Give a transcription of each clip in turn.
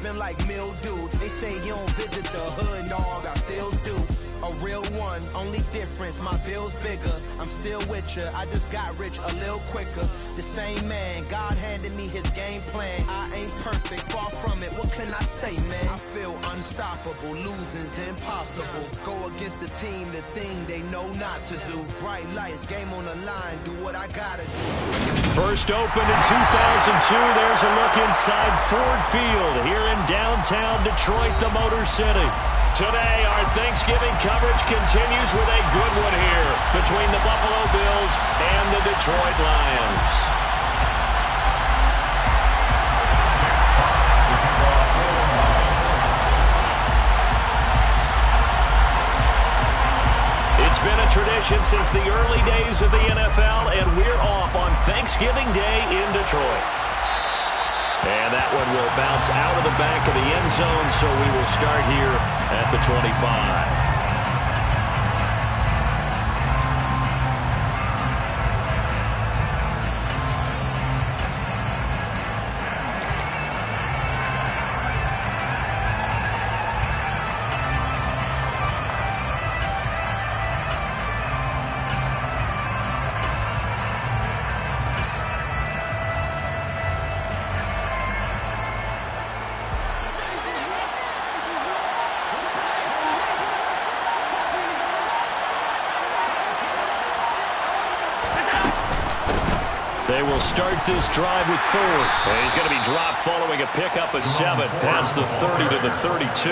living like mildew. They say you don't visit the hood, dog, I still do. A real one, only difference, my bill's bigger. I'm still with ya, I just got rich a little quicker. The same man, God handed me his game plan. I ain't perfect, far from it, what can I say, man? I feel unstoppable, losing's impossible. Go against the team, the thing they know not to do. Bright lights, game on the line, do what I gotta do. First opened in 2002, there's a look inside Ford Field here in downtown Detroit, the Motor City. Today, our Thanksgiving coverage continues with a good one here between the Buffalo Bills and the Detroit Lions. It's been a tradition since the early days of the NFL, and we're off on Thanksgiving Day in Detroit. And that one will bounce out of the back of the end zone, so we will start here at the 25. They will start this drive with Ford. And he's going to be dropped following a pickup of 7 past the 30 to the 32.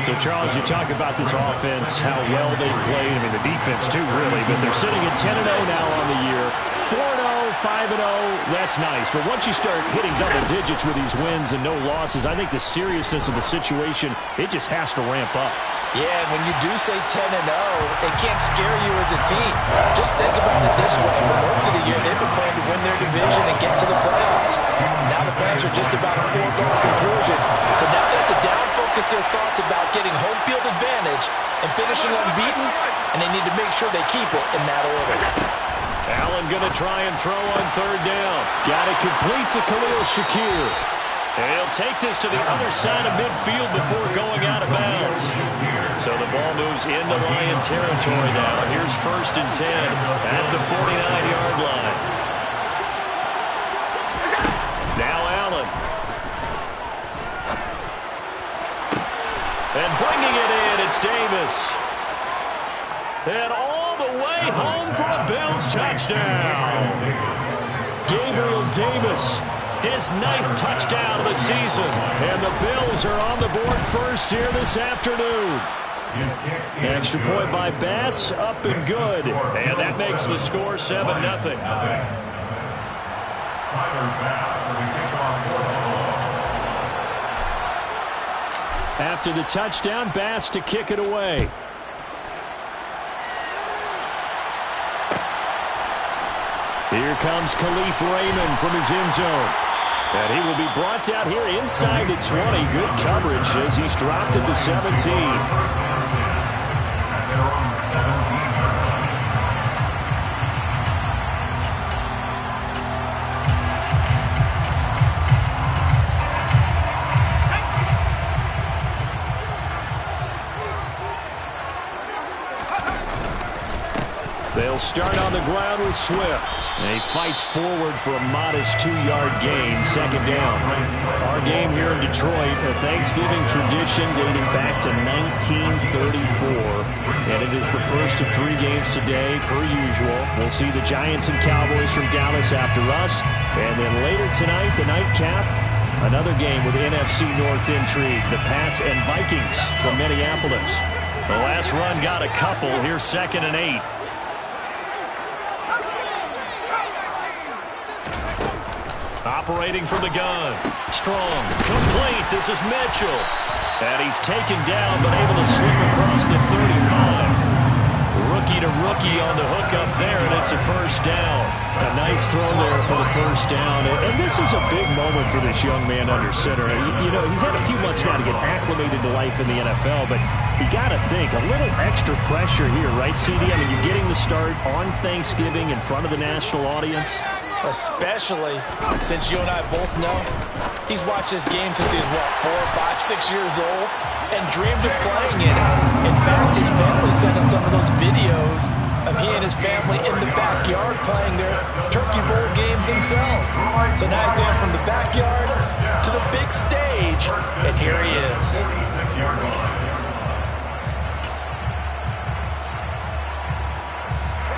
So, Charles, you talk about this offense, how well they've played. I mean, the defense, too, really. But they're sitting at 10-0 now on the year. 4-0, 5-0, that's nice. But once you start hitting double digits with these wins and no losses, I think the seriousness of the situation, it just has to ramp up. Yeah, and when you do say 10-0, it can't scare you as a team. Just think about it this way. For most of the year, they've been playing to win their division and get to the playoffs. Now the plans are just about a foregone conclusion. So now they have to down-focus their thoughts about getting home field advantage and finishing unbeaten, and they need to make sure they keep it in that order. Allen going to try and throw on third down. Got it complete to Khalil Shakir. And he'll take this to the other side of midfield before going out of bounds. So the ball moves into Lion territory now. Here's 1st and 10 at the 49-yard line. Now Allen. And bringing it in, it's Davis. And all the way home for a Bills touchdown. Gabriel Davis. His 9th touchdown of the season. And the Bills are on the board first here this afternoon. Extra point by Bass, up and good. And that makes the score 7-0. After the touchdown, Bass to kick it away. Here comes Khalif Raymond from his end zone. And he will be brought down here inside the 20. Good coverage as he's dropped at the 17. They'll start on the ground with Swift. And he fights forward for a modest 2-yard gain, 2nd down. Our game here in Detroit, a Thanksgiving tradition dating back to 1934. And it is the first of 3 games today, per usual. We'll see the Giants and Cowboys from Dallas after us. And then later tonight, the nightcap, another game with NFC North intrigue. The Pats and Vikings from Minneapolis. The last run got a couple. Here's 2nd and 8. Operating from the gun. Strong. Complete. This is Mitchell. And he's taken down, but able to slip across the 35. Rookie to rookie on the hook up there, and it's a first down. A nice throw there for the first down. And this is a big moment for this young man under center. You know, he's had a few months now to get acclimated to life in the NFL, but you got to think, a little extra pressure here, right, CD? I mean, you're getting the start on Thanksgiving in front of the national audience. Especially since you and I both know He's watched this game since he was, what, 4, 5, 6 years old, and dreamed of playing in it. In fact, his family sent us some of those videos of he and his family in the backyard playing their Turkey Bowl games themselves. So now he's going from the backyard to the big stage, and here he is.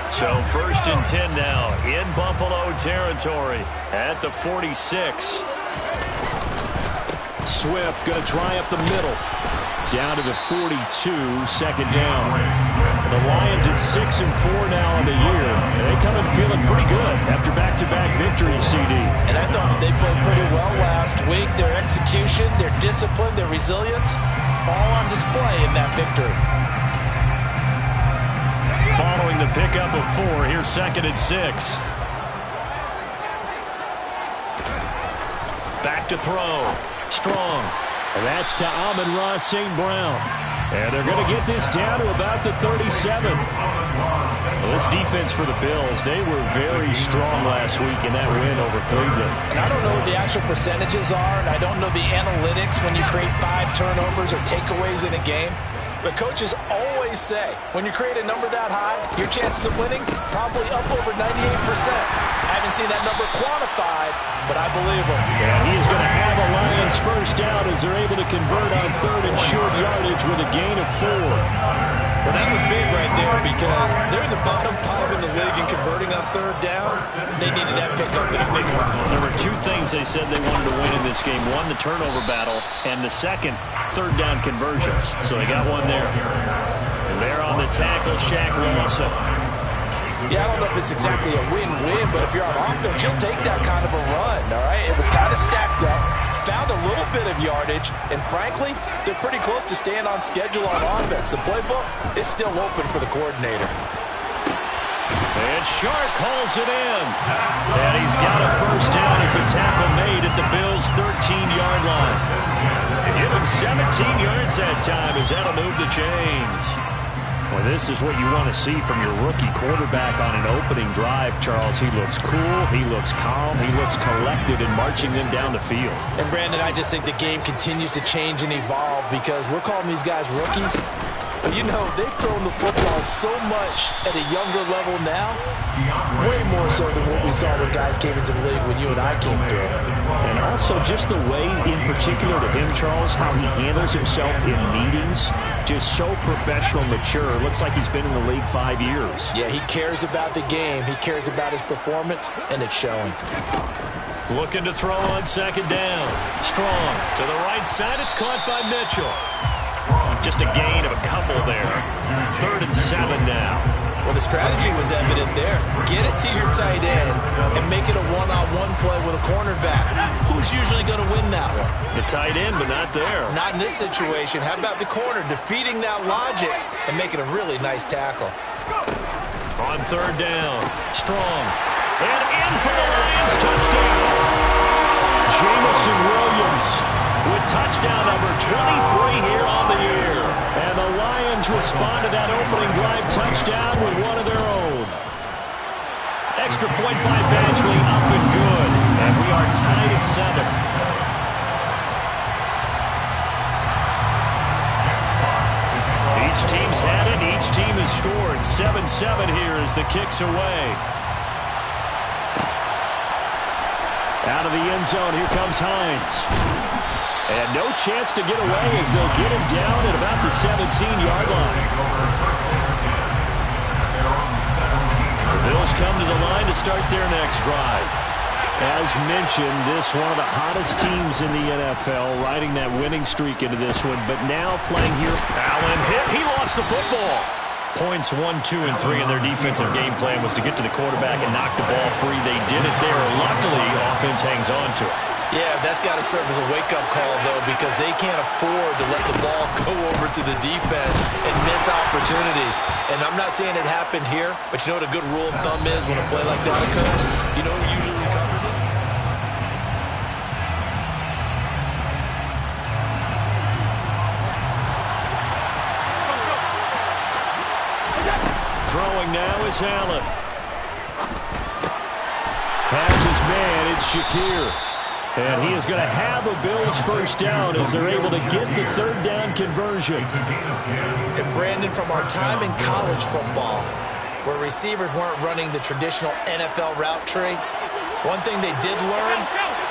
So 1st and 10 now in Buffalo territory at the 46. Swift going to try up the middle. Down to the 42, 2nd down. The Lions at 6-4 now on the year. They come in feeling pretty good after back-to-back victories, CD. And I thought they played pretty well last week. Their execution, their discipline, their resilience, all on display in that victory. Following the pickup of 4, here's 2nd and 6. Back to throw. Strong. And that's to Amon-Ra St. Brown. And they're going to get this down to about the 37. Well, this defense for the Bills, they were very strong last week in that win over Cleveland. And I don't know what the actual percentages are, and I don't know the analytics when you create 5 turnovers or takeaways in a game. But coaches always say, when you create a number that high, your chances of winning probably up over 98%. I haven't seen that number quantified, but I believe him. And he's going to have a Lions first down as they're able to convert on 3rd and short yardage with a gain of 4. Well, that was big right there because they're in the bottom 5 in the league and converting on 3rd down. They needed that pickup in a big one. There were 2 things they said they wanted to win in this game. One, the turnover battle, and the second, 3rd down conversions. So they got one there. And there on the tackle, Shaq Lawson. Yeah, I don't know if it's exactly a win-win, but if you're on offense, you'll take that kind of a run, all right? It was kind of stacked up, found a little bit of yardage, and frankly, they're pretty close to staying on schedule on offense. The playbook is still open for the coordinator. And Sharp calls it in. And he's got a first down as a tackle made at the Bills' 13-yard line. Give him 17 yards that time as that'll move the chains. Well, this is what you want to see from your rookie quarterback on an opening drive, Charles. He looks cool, he looks calm, he looks collected in marching them down the field. And, Brandon, I just think the game continues to change and evolve because we're calling these guys rookies. But, you know, they've thrown the football so much at a younger level now, way more so than what we saw when guys came into the league when you and I came through. And also just the way, in particular to him, Charles, how he handles himself in meetings, just so professional, mature. Looks like he's been in the league 5 years. Yeah, he cares about the game. He cares about his performance, and it's showing. Looking to throw on 2nd down. Strong to the right side. It's caught by Mitchell. Just a gain of a couple there. 3rd and 7 now. Well, the strategy was evident there. Get it to your tight end and make it a one-on-one play with a cornerback. Who's usually going to win that one? The tight end, but not there. Not in this situation. How about the corner defeating that logic and making a really nice tackle? On 3rd down. Strong. And in for the Lions. Touchdown. Jamison Williams with touchdown number 23 here on the year. And the Lions respond to that opening drive touchdown with one of their own. Extra point by Badgley, up and good. And we are tied at 7. Each team's had it. Each team has scored. 7-7 here as the kick's away. Out of the end zone, here comes Hines. And no chance to get away as they'll get him down at about the 17-yard line. The Bills come to the line to start their next drive. As mentioned, this one of the hottest teams in the NFL, riding that winning streak into this one, but now playing here. Allen hit. He lost the football. Points 1, 2, and 3 in their defensive game plan was to get to the quarterback and knock the ball free. They did it there. Luckily, offense hangs on to it. Yeah, that's got to serve as a wake-up call, though, because they can't afford to let the ball go over to the defense and miss opportunities. And I'm not saying it happened here, but you know what a good rule of thumb is when a play like that occurs? You know who usually recovers it? Throwing now is Allen. Has his man, it's Shakir. And he is going to have a Bills first down as they're able to get the third down conversion. And Brandon, from our time in college football, where receivers weren't running the traditional NFL route tree, one thing they did learn,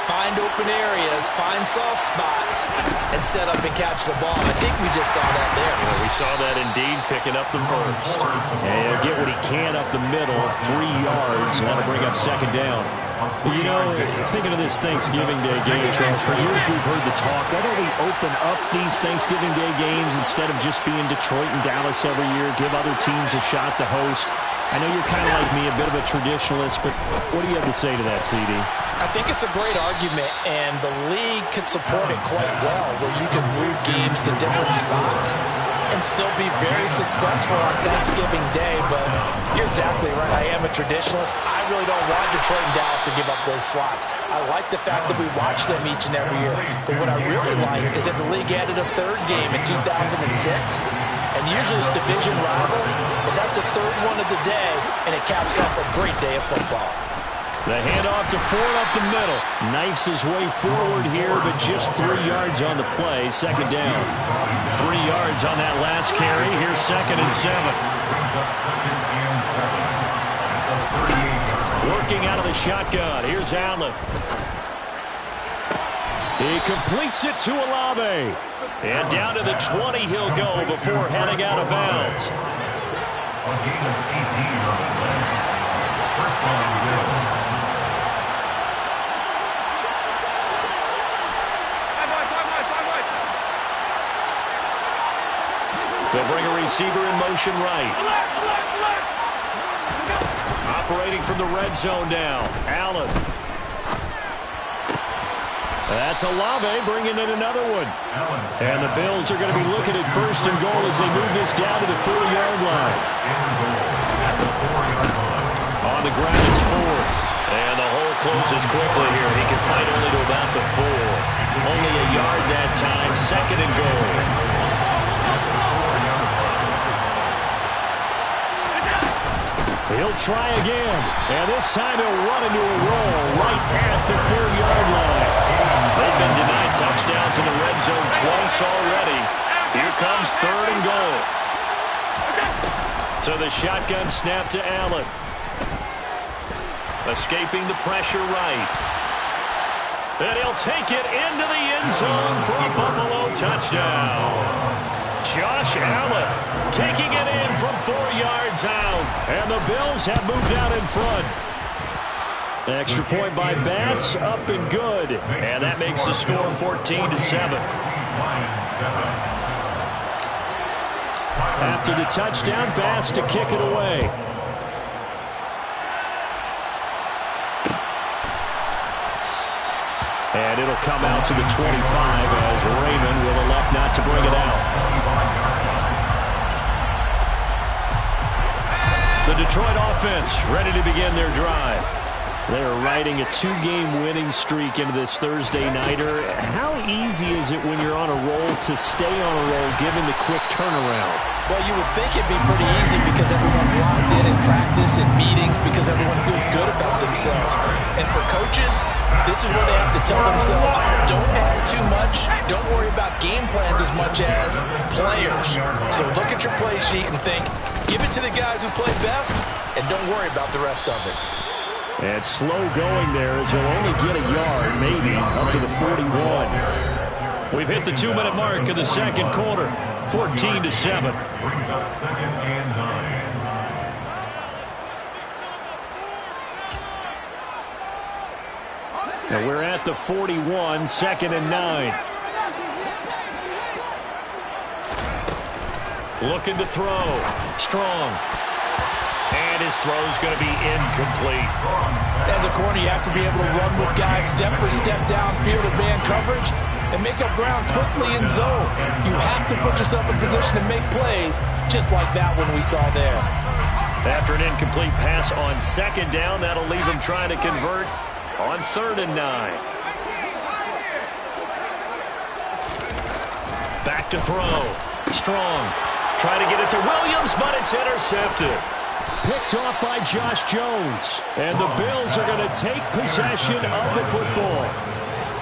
find open areas, find soft spots, and set up and catch the ball. I think we just saw that there. Yeah, we saw that indeed, picking up the first. And he'll get what he can up the middle, 3 yards, and that'll bring up second down. You know, thinking of this Thanksgiving Day game, Charles, for years we've heard the talk, why don't we open up these Thanksgiving Day games instead of just being Detroit and Dallas every year, give other teams a shot to host? I know you're kind of like me, a bit of a traditionalist, but what do you have to say to that, CD? I think it's a great argument, and the league could support it quite well, where you can move games to different spots and still be very successful on Thanksgiving Day. But you're exactly right. I am a traditionalist. I really don't want Detroit and Dallas to give up those slots. I like the fact that we watch them each and every year. But what I really like is that the league added a third game in 2006. And usually it's division rivals, but that's the third one of the day, and it caps off a great day of football. The handoff to Ford up the middle. Knifes his way forward here, but just 3 yards on the play. Second down. 3 yards on that last carry. Here's second and 7. Working out of the shotgun. Here's Allen. He completes it to Olave. And down to the 20 he'll go before heading out of bounds. They'll bring a receiver in motion right. Operating from the red zone now. Allen. That's Olave bringing in another one. And the Bills are going to be looking at first and goal as they move this down to the 4-yard line. On the ground, it's Ford. And the hole closes quickly here. He can fight only to about the 4. Only a yard that time. Second and goal. He'll try again. And this time he'll run into a roll right at the 4-yard line. They've been denied touchdowns in the red zone twice already. Here comes third and goal. So the shotgun snap to Allen. Escaping the pressure right. And he'll take it into the end zone for a Buffalo touchdown. Josh Allen taking it in from 4 yards out. And the Bills have moved out in front. Extra point by Bass, up and good. And that makes the score 14-7. After the touchdown, Bass to kick it away. And it'll come out to the 25 as Raymond will elect not to bring it out. The Detroit offense ready to begin their drive. They're riding a 2-game winning streak into this Thursday nighter. How easy is it when you're on a roll to stay on a roll given the quick turnaround? Well, you would think it'd be pretty easy because everyone's locked in practice and meetings because everyone feels good about themselves. And for coaches, this is where they have to tell themselves, don't add too much. Don't worry about game plans as much as players. So look at your play sheet and think, give it to the guys who play best, and don't worry about the rest of it. And slow going there as he'll only get a yard, maybe, up to the 41. We've hit the 2-minute mark of the second quarter, 14-7. Brings up second and 9. And we're at the 41, second and 9. Looking to throw. Strong. And his throw's going to be incomplete. As a corner, you have to be able to run with guys step for step downfield in man coverage and make up ground quickly in zone. You have to put yourself in position to make plays, just like that one we saw there. After an incomplete pass on second down, that'll leave him trying to convert on 3rd and 9. Back to throw. Strong. Try to get it to Williams, but it's intercepted. Picked off by Josh Jones. And the Bills are going to take possession of the football.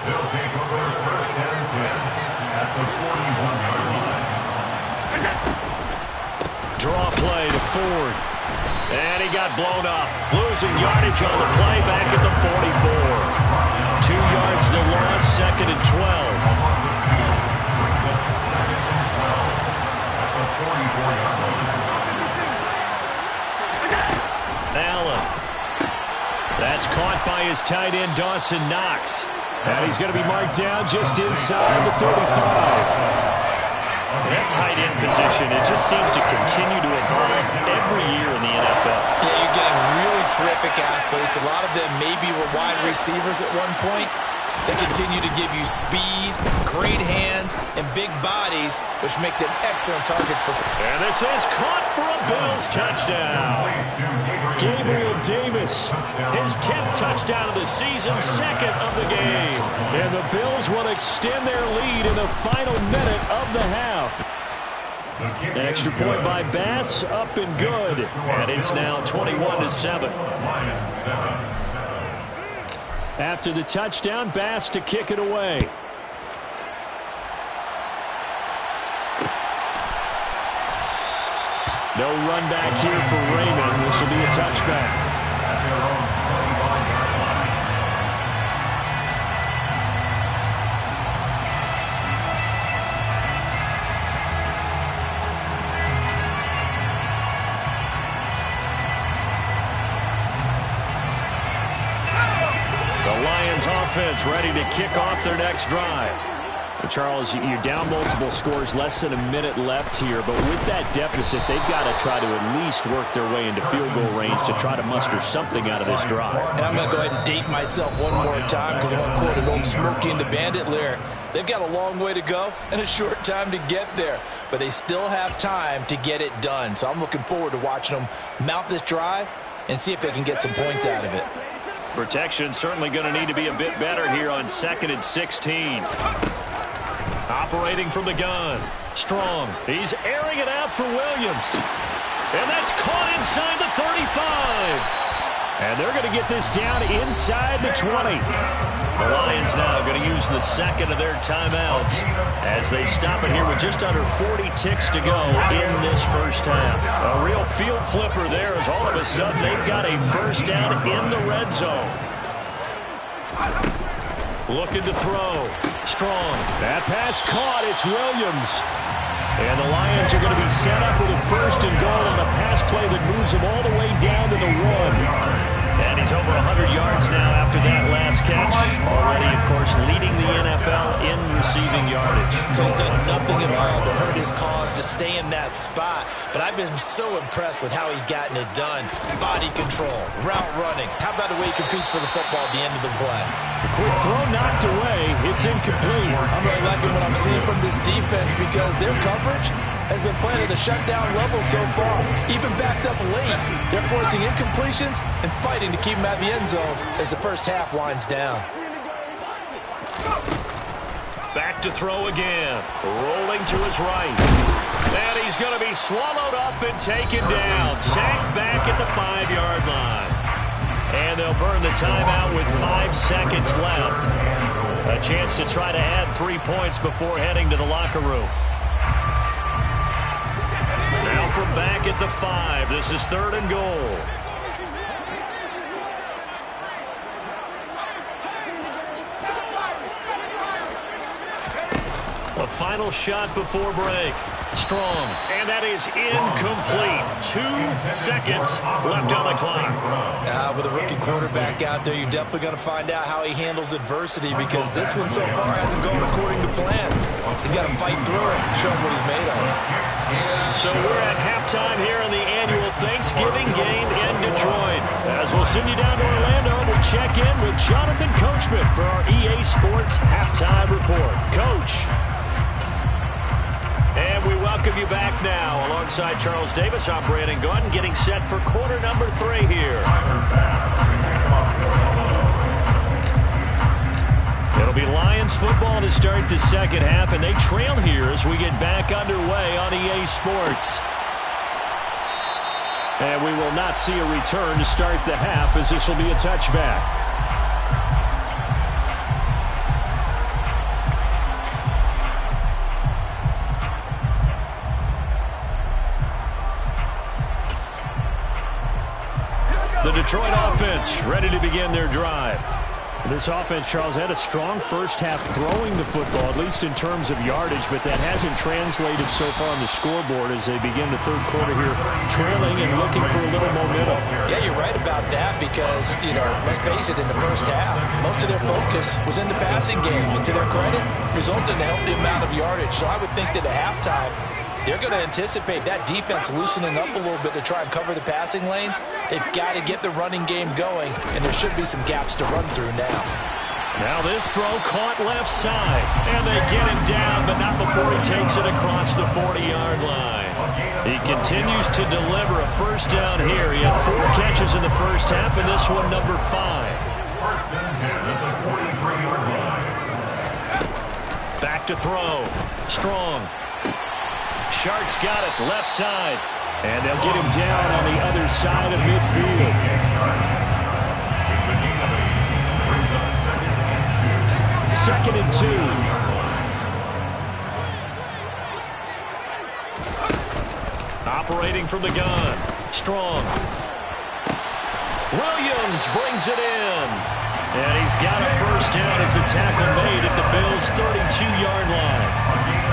They'll take over first and 10 at the 41-yard line. Draw play to Ford. And he got blown up. Losing yardage on the play back at the 44. 2 yards to loss, second and 12. Loss of 2 brings up second and 12 at the 44-yard line. Allen. That's caught by his tight end, Dawson Knox. And he's going to be marked down just inside the 35. That tight end position, it just seems to continue to evolve every year in the NFL. Yeah, you're getting really terrific athletes. A lot of them maybe were wide receivers at one point. They continue to give you speed, great hands, and big bodies, which make them excellent targets for... And this is caught for a Bills touchdown. Gabriel Davis, his 10th touchdown of the season, second of the game. And the Bills will extend their lead in the final minute of the half. Extra point by Bass, up and good. And it's now 21-7. After the touchdown, Bass to kick it away. No run back here for Raymond. This will be a touchback. Offense ready to kick off their next drive. Charles, you're down multiple scores, less than a minute left here, but with that deficit, they've got to try to at least work their way into field goal range to try to muster something out of this drive. And I'm going to go ahead and date myself one more time because I want to quote an old Smokey and the Bandit lyric. They've got a long way to go and a short time to get there, but they still have time to get it done. So I'm looking forward to watching them mount this drive and see if they can get some points out of it. Protection certainly going to need to be a bit better here on 2nd and 16. Operating from the gun. Strong. He's airing it out for Williams. And that's caught inside the 35. And they're going to get this down inside the 20. The Lions now going to use the second of their timeouts as they stop it here with just under 40 ticks to go in this first half. A real field flipper there as all of a sudden they've got a first down in the red zone. Looking to throw. Strong. That pass caught. It's Williams. And the Lions are going to be set up with a first and goal on a pass play that moves them all the way down to the 1. And he's over 100 yards now after that last catch. Already, of course, leading the NFL in receiving yardage. So he's done nothing at all to hurt his cause to stay in that spot. But I've been so impressed with how he's gotten it done. Body control, route running. How about the way he competes for the football at the end of the play? The quick throw knocked away. It's incomplete. I'm really liking what I'm seeing from this defense because their coverage has been playing at a shutdown level so far. Even backed up late, they're forcing incompletions and fighting to keep them out of the end zone as the first half winds down. Back to throw again. Rolling to his right. And he's going to be swallowed up and taken down. Sacked back at the 5-yard line. And they'll burn the timeout with 5 seconds left. A chance to try to add 3 points before heading to the locker room. Now from back at the 5. This is 3rd and goal. A final shot before break. Strong. And that is incomplete. 2 seconds left on the clock. With a rookie quarterback out there, you're definitely going to find out how he handles adversity because this one so far hasn't gone according to plan. He's got to fight through it, show him what he's made of. So we're at halftime here in the annual Thanksgiving game in Detroit. As we'll send you down to Orlando, we'll check in with Jonathan Coachman for our EA Sports Halftime Report. Coach. And we welcome you back now. Alongside Charles Davis, I'm Brandon Gunn, getting set for quarter number 3 here. It'll be Lions football to start the second half, and they trail here as we get back underway on EA Sports. And we will not see a return to start the half as this will be a touchback. The Detroit offense ready to begin their drive. This offense, Charles, had a strong first half throwing the football, at least in terms of yardage, but that hasn't translated so far on the scoreboard as they begin the third quarter here, trailing and looking for a little momentum. Yeah, you're right about that because, let's face it, in the first half, most of their focus was in the passing game. And to their credit, resulted in a healthy amount of yardage. So I would think that at halftime, they're going to anticipate that defense loosening up a little bit to try and cover the passing lanes. They've got to get the running game going, and there should be some gaps to run through now. Now this throw caught left side, and they get him down, but not before he takes it across the 40-yard line. He continues to deliver a first down here. He had 4 catches in the first half, and this one number 5. First and 10 at the 43-yard line. Back to throw. Strong. Shark's got it, left side. And they'll get him down on the other side of midfield. Second and 2. Operating from the gun. Strong. Williams brings it in. And he's got a first down as a tackle made at the Bills' 32-yard line.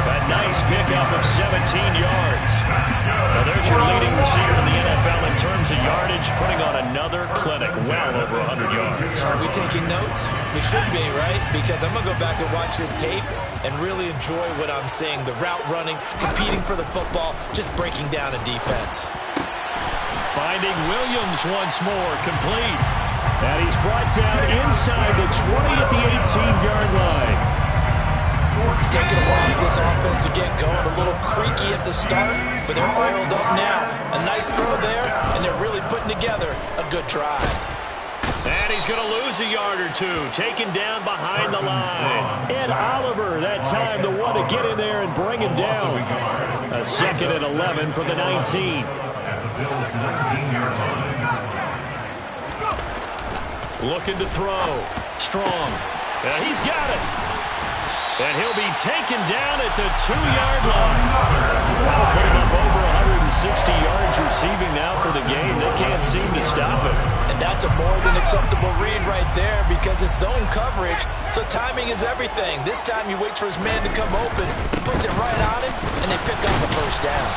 A nice pickup of 17 yards. Now there's your leading receiver in the NFL in terms of yardage, putting on another clinic, well over 100 yards. Are we taking notes? We should be, right? Because I'm going to go back and watch this tape and really enjoy what I'm seeing. The route running, competing for the football, just breaking down a defense. Finding Williams once more, complete. And he's brought down inside the 20 at the 18-yard line. It's taken a while for this offense to get going. A little creaky at the start, but they're oiled up now. A nice throw there, and they're really putting together a good drive. And he's going to lose a yard or two, taken down behind the line. Ed Oliver, that time, the one to get in there and bring him down. A second and 11 for the 19. At the Bills' 19-yard line. Looking to throw. Strong. He's got it. And he'll be taken down at the 2-yard line. That'll put him up over 160 yards receiving now for the game. They can't seem to stop it. And that's a more than acceptable read right there because it's zone coverage, so timing is everything. This time he waits for his man to come open, puts it right on him, and they pick up the first down.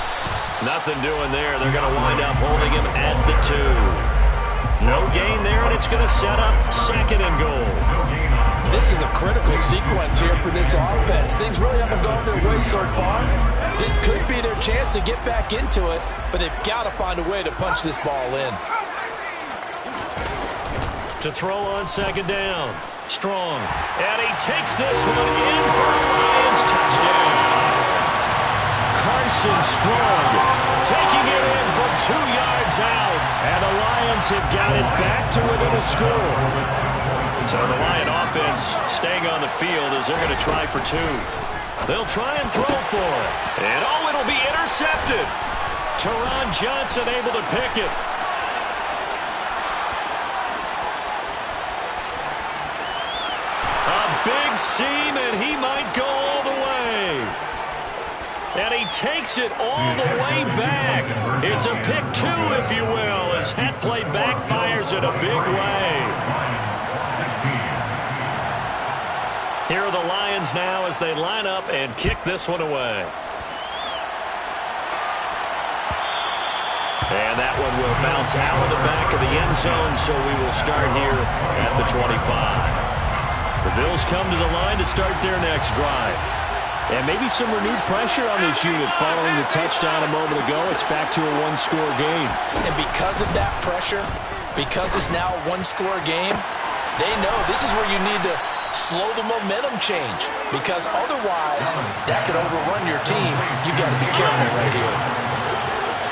Nothing doing there. They're going to wind up holding him at the 2. No gain there, and it's going to set up second and goal. This is a critical sequence here for this offense. Things really haven't gone their way so far. This could be their chance to get back into it, but they've got to find a way to punch this ball in. To throw on second down. Strong. And he takes this one in for a Lions touchdown. Carson Strong taking it in from 2 yards out. And the Lions have got it back to within a score. So the Lion offense staying on the field as they're going to try for 2. They'll try and throw for it. And it'll be intercepted. Teron Johnson able to pick it. A big seam, and he might go all the way. And he takes it all the way back. It's a pick 2, if you will, as that play backfires in a big way. Here are the Lions now as they line up and kick this one away. And that one will bounce out of the back of the end zone, so we will start here at the 25. The Bills come to the line to start their next drive. And maybe some renewed pressure on this unit following the touchdown a moment ago. It's back to a 1-score game. And because of that pressure, because it's now a 1-score game, they know this is where you need to slow the momentum change, because otherwise that could overrun your team. You've got to be careful right here.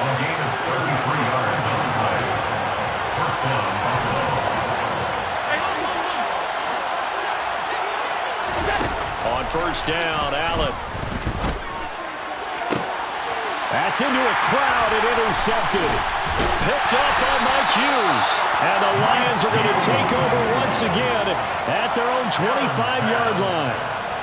On a gain of 33 yards on the play. First down, Buffalo. On first down, Allen. That's into a crowd and intercepted. Picked up by Mike Hughes. And the Lions are going to take over once again at their own 25-yard line.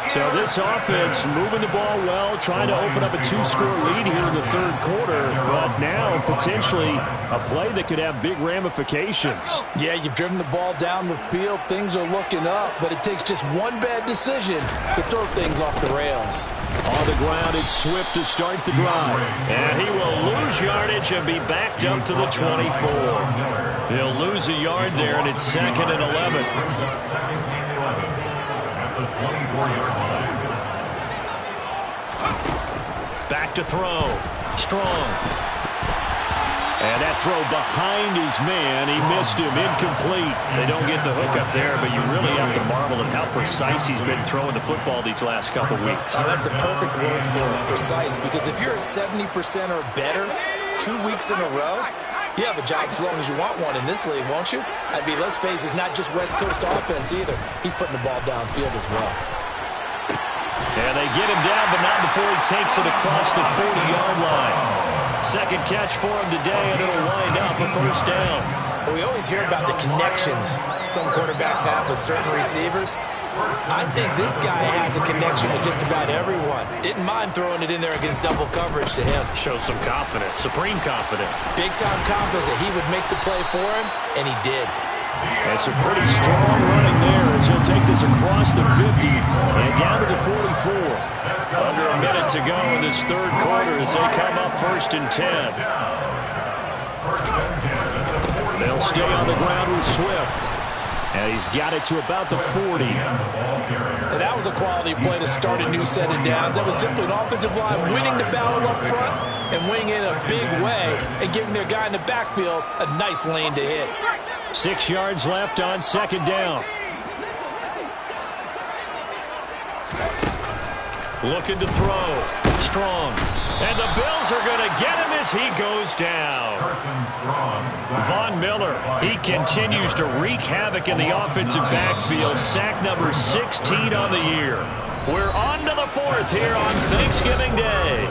So this offense moving the ball well, trying to open up a 2-score lead here in the third quarter, but now potentially a play that could have big ramifications. Yeah, you've driven the ball down the field. Things are looking up, but it takes just one bad decision to throw things off the rails. On the ground, it's Swift to start the drive. And he will lose yardage and be backed up to the 24. He'll lose a yard there, and it's 2nd and 11. Back to throw. Strong. And that throw behind his man. He missed him. Incomplete. They don't get the hook up there, but you really have to marvel at how precise he's been throwing the football these last couple weeks. Oh, that's the perfect word for it, precise, because if you're at 70% or better 2 weeks in a row, you have a job as long as you want one in this league, won't you? I mean, let's face it, it's not just West Coast offense either. He's putting the ball downfield as well. And they get him down, but not before he takes it across the 40-yard line. Second catch for him today, and it'll wind up a first down. Well, we always hear about the connections some quarterbacks have with certain receivers. I think this guy has a connection with just about everyone. Didn't mind throwing it in there against double coverage to him. Shows some confidence, supreme confidence. Big-time confidence that he would make the play for him, and he did. And some pretty strong running there as he'll take this across the 50 and down to the 44. Under a minute to go in this third quarter as they come up 1st and 10. They'll stay on the ground with Swift. And he's got it to about the 40. And that was a quality play to start a new set of downs. That was simply an offensive line winning the battle up front and winning it in a big way and giving their guy in the backfield a nice lane to hit. 6 yards left on 2nd down. Looking to throw. Strong. And the Bills are going to get him as he goes down. Von Miller, he continues to wreak havoc in the offensive backfield. Sack number 16 on the year. We're on to the 4th here on Thanksgiving Day.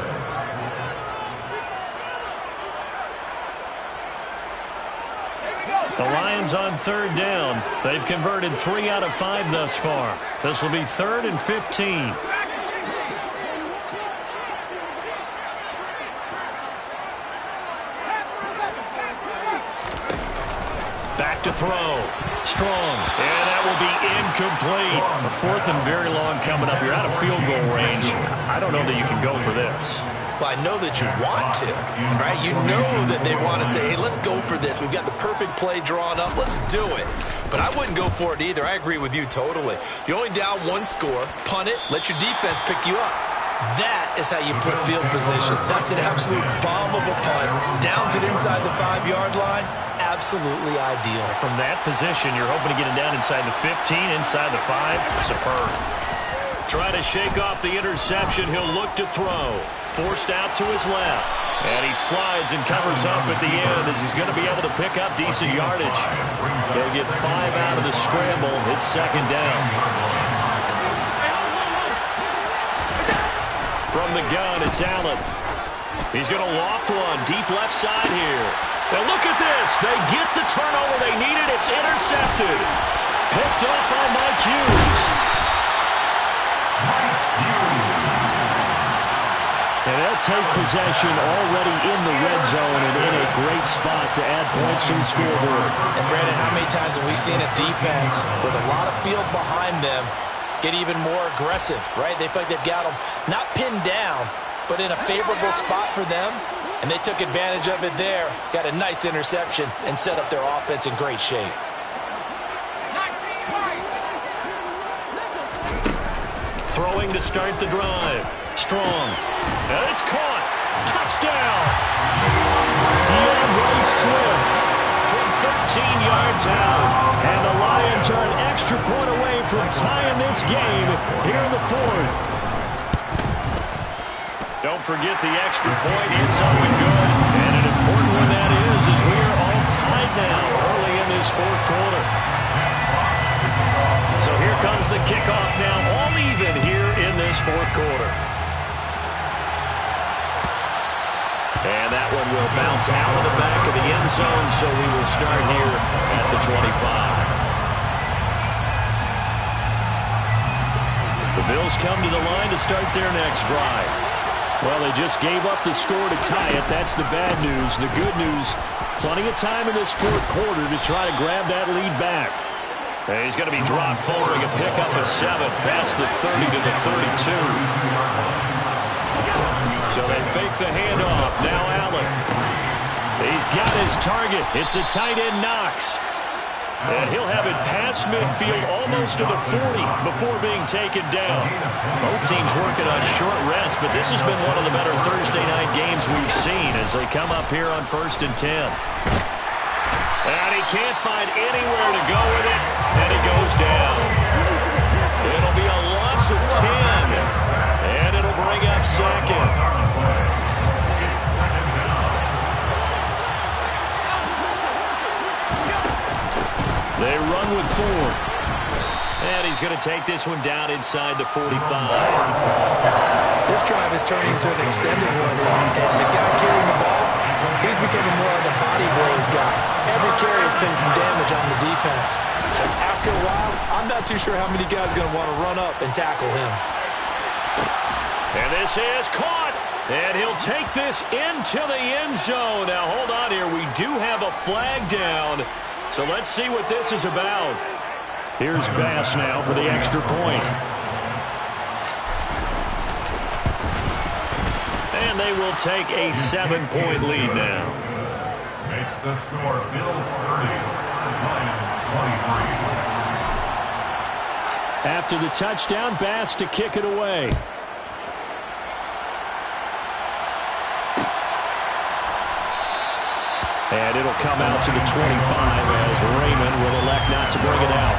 The Lions on 3rd down. They've converted 3 out of 5 thus far. This will be 3rd and 15. Back to throw. Strong. And that will be incomplete. A 4th and very long coming up. You're out of field goal range. I don't know that you can go for this. Well, I know that you want to, right? You know that they want to say, hey, let's go for this. We've got the perfect play drawn up. Let's do it. But I wouldn't go for it either. I agree with you totally. You're only down 1 score. Punt it. Let your defense pick you up. That is how you flip field position. That's an absolute bomb of a punt. Downs it inside the 5-yard line. Absolutely ideal. From that position, you're hoping to get it down inside the 15, inside the 5. Superb. Trying to shake off the interception. He'll look to throw. Forced out to his left. And he slides and covers up at the end as he's going to be able to pick up decent yardage. He'll get 5 out of the scramble. It's 2nd down. From the gun, it's Allen. He's going to loft one deep left side here. And look at this. They get the turnover they needed. It's intercepted. Picked up by Mike Hughes. And they'll take possession already in the red zone and in a great spot to add points to the scoreboard. And Brandon, how many times have we seen a defense with a lot of field behind them get even more aggressive, right? They feel like they've got them not pinned down, but in a favorable spot for them. And they took advantage of it there. Got a nice interception and set up their offense in great shape. Throwing to start the drive. Strong. And it's caught. Touchdown. DeAndre Swift from 13 yards out. And the Lions are an extra point away from tying this game here in the 4th. Don't forget the extra point. It's up and good. And an important one that is as we are all tied now early in this 4th quarter. So here comes the kickoff now, all even here in this 4th quarter. And that one will bounce out of the back of the end zone, so we will start here at the 25. The The Bills come to the line to start their next drive. Well, they just gave up the score to tie it. That's the bad news. The good news, plenty of time in this fourth quarter to try to grab that lead back. And he's going to be dropped following a pickup of 7 past the 30 to the 32. So they fake the handoff. Now Allen. He's got his target. It's the tight end Knox. And he'll have it past midfield almost to the 40 before being taken down. Both teams working on short rest, but this has been one of the better Thursday night games we've seen as they come up here on 1st and 10. And he can't find anywhere to go with it, and he goes down. It'll be a loss of 10, and it'll bring up 2nd. They run with 4. And he's going to take this one down inside the 45. This drive is turning into an extended one, and the guy carrying the ball, he's becoming more of a body blows guy. Every carry is putting some damage on the defense. So after a while, I'm not too sure how many guys are going to want to run up and tackle him. And this is caught. And he'll take this into the end zone. Now, hold on here. We do have a flag down. So let's see what this is about. Here's Bass now for the extra point. And they will take a 7-point lead now. Makes the score Bills 30, Lions 23. After the touchdown, Bass to kick it away. And it'll come out to the 25 as Raymond will elect not to bring it out.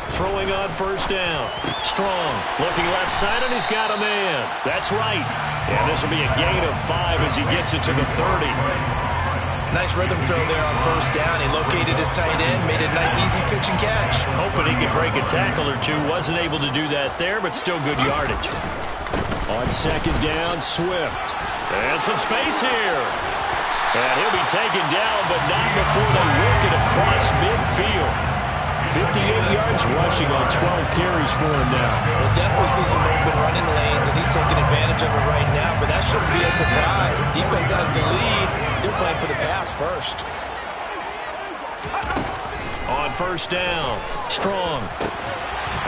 Throwing on 1st down. Strong. Looking left side, and he's got a man. That's right. And this will be a gain of 5 as he gets it to the 30. Nice rhythm throw there on 1st down. He located his tight end, made a nice easy pitch and catch. Hoping he could break a tackle or two. Wasn't able to do that there, but still good yardage. On 2nd down, Swift. And some space here. And he'll be taken down, but not before they work it across midfield. 58 yards rushing on 12 carries for him now. We'll definitely see some open running lanes, and he's taking advantage of it right now, but that shouldn't be a surprise. Defense has the lead. They're playing for the pass first. On 1st down, Strong.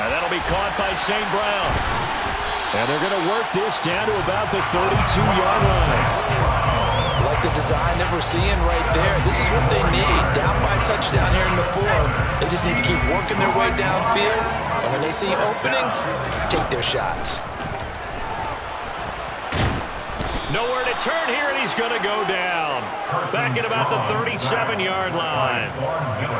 And that'll be caught by St. Brown. And they're going to work this down to about the 32-yard line. Like the design that we're seeing right there. This is what they need. Down by a touchdown here in the 4th. They just need to keep working their way downfield. And when they see openings, take their shots. Nowhere to turn here, and he's going to go down. Back at about the 37-yard line.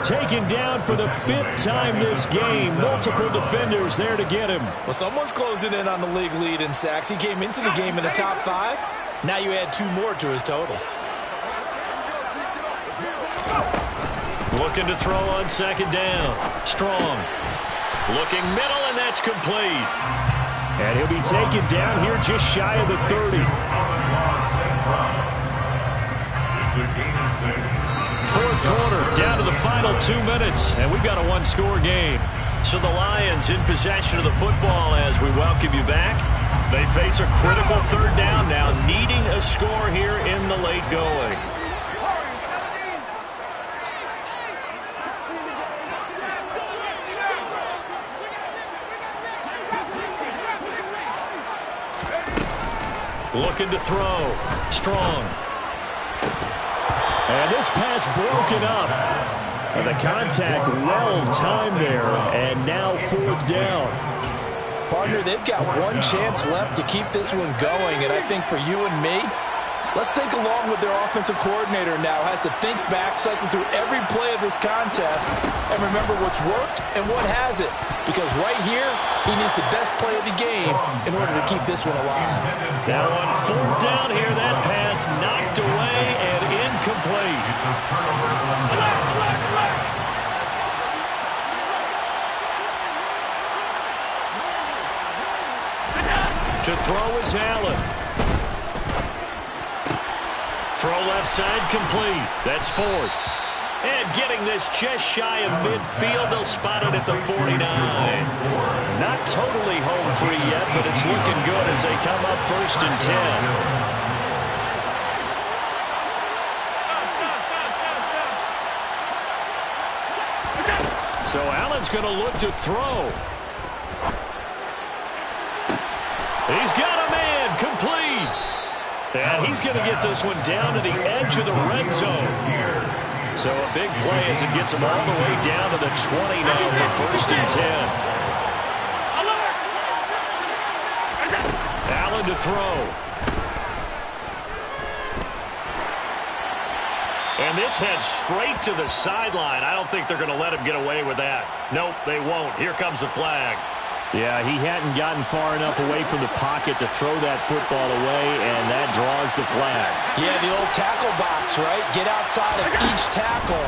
Taken down for the 5th time this game. Multiple defenders there to get him. Well, someone's closing in on the league lead in sacks. He came into the game in the top 5. Now you add 2 more to his total. Looking to throw on 2nd down. Strong. Looking middle, and that's complete. And he'll be taken down here just shy of the 30. It's a gain of 6. 4th quarter, down to the final 2 minutes, and we've got a 1-score game. So the Lions in possession of the football as we welcome you back. They face a critical 3rd down now, needing a score here in the late going. Looking to throw. Strong. And this pass broken up. And the contact well timed there. And now 4th down. Partner, they've got one chance left to keep this one going. And I think for you and me, let's think along with their offensive coordinator now. Has to think back, cycle through every play of this contest, and remember what's worked and what hasn't. Because right here, he needs the best play of the game in order to keep this one alive. Now on 4th down here, that pass knocked away and incomplete. To throw is Allen. Throw left side complete. That's Ford. And getting this just shy of midfield, they'll spot it at the 49. Not totally home free yet, but it's looking good as they come up 1st and 10. So Allen's going to look to throw. He's got a man complete. And he's going to get this one down to the edge of the red zone. So a big play as it gets him all the way down to the 20 now for 1st and 10. Allen to throw. And this heads straight to the sideline. I don't think they're going to let him get away with that. Nope, they won't. Here comes the flag. Yeah, he hadn't gotten far enough away from the pocket to throw that football away, and that draws the flag. Yeah, the old tackle box, right? Get outside of each tackle,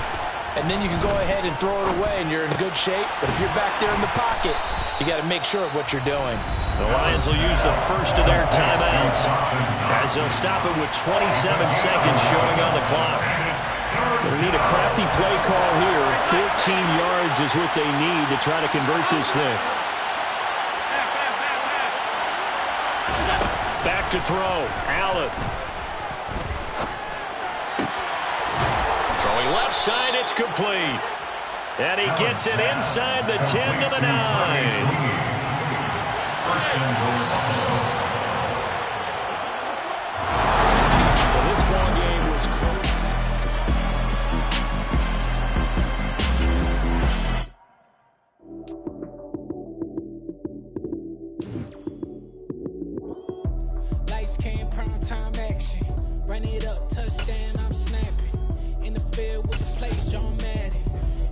and then you can go ahead and throw it away, and you're in good shape. But if you're back there in the pocket, you got to make sure of what you're doing. The Lions will use the first of their timeouts as they'll stop it with 27 seconds showing on the clock. They need a crafty play call here. 14 yards is what they need to try to convert this thing. Back to throw. Allen. Throwing left side, it's complete. And he gets it inside the 10 to the 9. So this ball game was close. Lights came, prime time action. Run it up, touchdown, I'm snapping. In the field with the play, John Madden.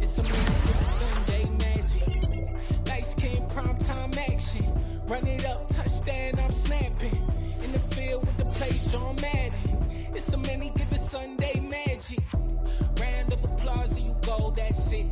It's a minute, give it Sunday magic. Lights came, prime time action. Run it up, touchdown, I'm snapping. In the field with the play, John Madden. It's a minute, give it Sunday magic. Round of applause and you go, that's it.